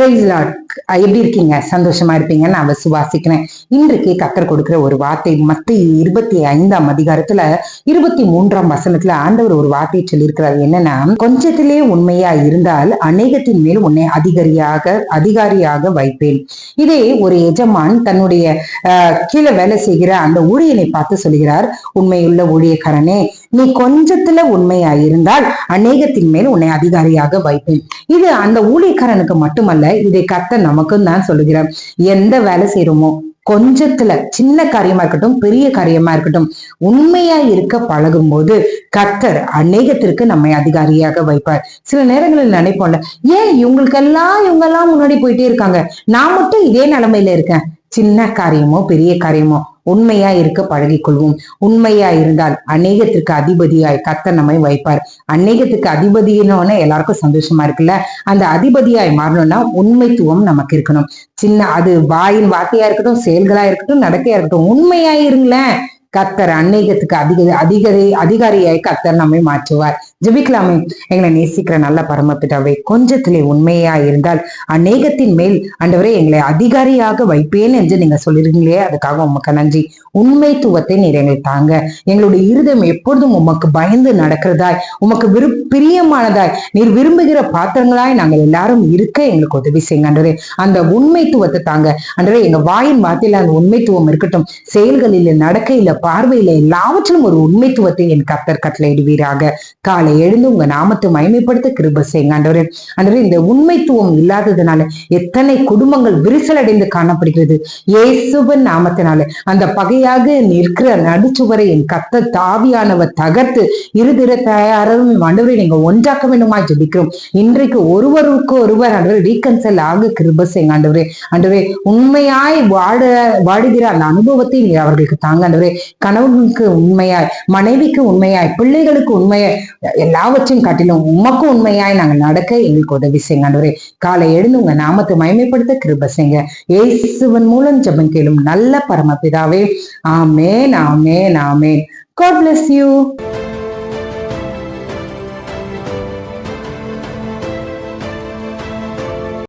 Price Lord. எப்படி இருக்கீங்க? சந்தோஷமா இருப்பீங்கன்னு நான் விசுவாசிக்கிறேன். இன்றைக்கு கர்த்தர் கொடுக்கிற ஒரு வார்த்தை மத்தேயு 25ஆம் அதிகாரத்துல 23ஆம் வசனத்துல ஆண்டவர் ஒரு வார்த்தையை சொல்லியிருக்கிறார். என்னன்னா, கொஞ்சத்திலே உண்மையா இருந்தால் அநேகத்தின் மேல் உன்னை அதிகாரியாக வைப்பேன். இதே ஒரு எஜமான் தன்னுடைய கீழே வேலை செய்கிற அந்த ஊழியனை பார்த்து சொல்கிறார், உண்மையுள்ள ஊழியக்காரனே, நீ கொஞ்சத்துல உண்மையா இருந்தால் அநேகத்தின் மேல் உன்னை அதிகாரியாக வைப்பேன். இது அந்த ஊழியக்காரனுக்கு மட்டுமல்ல, இதை கர்த்தர் நமக்கும் தான் சொல்லுகிறார். எந்த வேலை செய்யறோமோ, கொஞ்சத்துல சின்ன காரியமா இருக்கட்டும், பெரிய காரியமா இருக்கட்டும், உண்மையா இருக்க பழகும் போது கர்த்தர் அநேகத்திற்கு நம்மை அதிகாரியாக வைப்பார். சில நேரங்களில் நினைப்போம்ல, ஏன் இவங்க எல்லாம் முன்னாடி போயிட்டே இருக்காங்க, நான் மட்டும் இதே நிலைமையில இருக்கேன். சின்ன காரியமோ பெரிய காரியமோ உண்மையா இருக்க பழகிக் கொள்வோம். உண்மையா இருந்தால் அநேகத்திற்கு அதிபதியாய் கர்த்தர் நம்மை வைப்பார். அநேகத்துக்கு அதிபதினோன்னு எல்லாருக்கும் சந்தோஷமா இருக்குல்ல. அந்த அதிபதியாய் மாறணும்னா உண்மைத்துவம் நமக்கு இருக்கணும். அது வாயின் வார்த்தையா இருக்கட்டும், செயல்களா இருக்கட்டும், நடக்கையா இருக்கட்டும், உண்மையா இருங்களேன். கர்த்தர் அநேகத்துக்கு அதிகாரியாய் கர்த்தர் நம்மை மாற்றுவார். ஜெபிக்கலாமே. எங்களை நேசிக்கிற நல்ல பரமபிதாவே, கொஞ்சத்திலே உண்மையா இருந்தால் அநேகத்தின் மேல் ஆண்டவரே எங்களை அதிகாரியாக வைப்பேன் என்று நீங்க சொல்லிருக்கீங்களே, அதுக்காக உமக்கு நன்றி. உண்மைத்துவத்தை நீர் எங்களுக்கு தாங்க. எங்களுடைய இருதயம் எப்பொழுதும் உமக்கு பயந்து நடக்கிறதாய், உமக்கு பிரியமானதாய், நீர் விரும்புகிற பாத்திரங்களாய் நாங்கள் எல்லாரும் இருக்க எங்களுக்கு உதவி செய்யுங்க ஆண்டவரே. அந்த உண்மைத்துவத்தை தாங்க ஆண்டவரே. எங்க வாயின் வார்த்தையில அந்த உண்மைத்துவம் இருக்கட்டும். செயல்களில, நடக்கையில, பார்வையில, எல்லாவற்றிலும் ஒரு உண்மைத்துவத்தை என் கர்த்தர் கட்டளையிடுவீராக. காலை எழுந்து உங்க நாமத்தை மகிமைப்படுத்த கிருபை செய்யுங்க ஆண்டவரே. ஆண்டவரே, இந்த உண்மைத்துவம் இல்லாததுனால எத்தனை குடும்பங்கள் விரிசல் அடைந்து காணப்படுகிறது. இயேசுவின் நாமத்தினால அந்த பகையாக நிற்கிற நடுச்சுவரை என் கர்த்தர் தாவியானவர் தகர்த்து இருதிர தயாரும் ஆண்டவரே நீங்க ஒன்றாக்க வேண்டுமா ஜெபிக்கிறோம். இன்றைக்கு ஒருவருக்கு ஒருவர் ஆண்டவரே ரீகன்சல் ஆக கிருபை செய்யுங்க ஆண்டவரே. ஆண்டவரே, உண்மையாய் வாடுகிற அந்த அனுபவத்தை நீ அவர்களுக்கு தாங்க ஆண்டவரே. கணவனுக்கு உண்மையாய், மனைவிக்கு உண்மையாய், பிள்ளைகளுக்கு உண்மையாய், எல்லாவற்றையும் காட்டிலும் உமக்கு உண்மையாய் நாங்கள் நடக்க எங்களுக்கு உதவி செய்யுங்க ஆண்டவரே. காலை எழுந்து உங்க நாமத்தை மகிமைப்படுத்த கிருபை செய்யுங்க. இயேசுவின் மூலம் ஜெபம் கேளும் நல்ல பரமபிதாவே. ஆமென், ஆமென், ஆமென். God bless you.